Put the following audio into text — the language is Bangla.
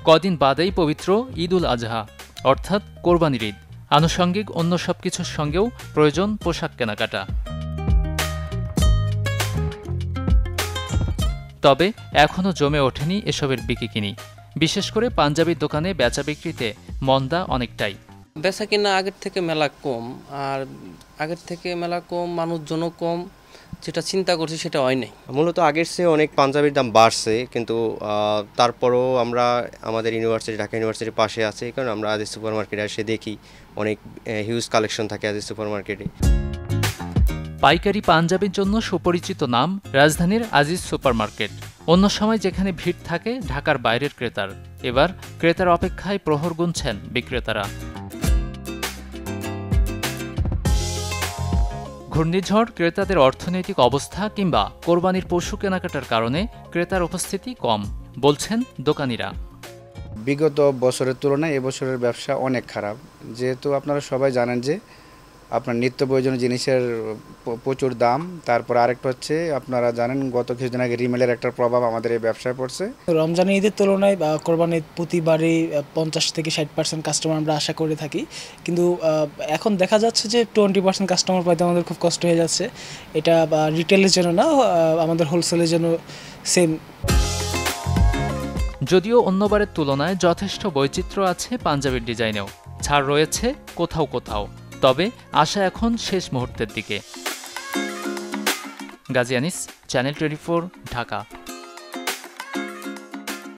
কদিন বাদেই পবিত্র ঈদ উল আজহা অর্থাৎ কোরবানির ঈদ। আনুষঙ্গিক অন্য সবকিছুর সঙ্গেও প্রয়োজন পোশাক কেনাকাটা। তবে এখনও জমে ওঠেনি এসবের বিকিকিনি। বিশেষ করে পাঞ্জাবির দোকানে বেচা বিক্রিতে মন্দা অনেকটাই। বেচা কিনা আগের থেকে মেলা কম, আর আগের থেকে মেলা কম, মানুষজনও কম। যেটা চিন্তা করছি সেটা হয় নাই। মূলত আগের চেয়ে অনেক পাঞ্জাবির দাম বাড়ছে, কিন্তু তারপরও আমরা আমাদের ইউনিভার্সিটি, ঢাকা ইউনিভার্সিটির পাশে আছে, কারণ আমরা আজিজ সুপার মার্কেটে এসে দেখি অনেক হিউজ কালেকশন থাকে আজিজ সুপার মার্কেটে। পাইকারি পাঞ্জাবির জন্য সুপরিচিত নাম রাজধানীর আজিজ সুপার মার্কেট। অন্য সময় যেখানে ভিড় থাকে ঢাকার বাইরের ক্রেতার, এবার ক্রেতার অপেক্ষায় প্রহর গুনছেন বিক্রেতারা। ঘূর্ণিঝড়, ক্রেতাদের অর্থনৈতিক অবস্থা কিংবা কোরবানির পশু কেনাকাটার কারণে ক্রেতার উপস্থিতি কম বলছেন দোকানিরা। বিগত বছরের তুলনায় এবছরের ব্যবসা অনেক খারাপ, যেহেতু আপনারা সবাই জানেন যে আপনার নিত্য প্রয়োজনীয় জিনিসের প্রচুর দাম। তারপর আরেকটা হচ্ছে, আপনারা জানেন গত কিছুদিন আগে রিমেলের একটা প্রভাব আমাদের এই ব্যবসায় পড়ছে। রমজান ঈদের তুলনায় বা কোরবানি ঈদ প্রতিবারই 50 থেকে 60% কাস্টমার আমরা আশা করে থাকি, কিন্তু এখন দেখা যাচ্ছে যে 20% কাস্টমার পাইতে আমাদের খুব কষ্ট হয়ে যাচ্ছে। এটা রিটেলের জন্য না, আমাদের হোলসেলের জন্য সেম। যদিও অন্যবারের তুলনায় যথেষ্ট বৈচিত্র্য আছে পাঞ্জাবির ডিজাইনেও, ছাড় রয়েছে কোথাও কোথাও, তবে আশা এখন শেষ মুহূর্তের দিকে। গাজী আনিস, চ্যানেল 24, ঢাকা।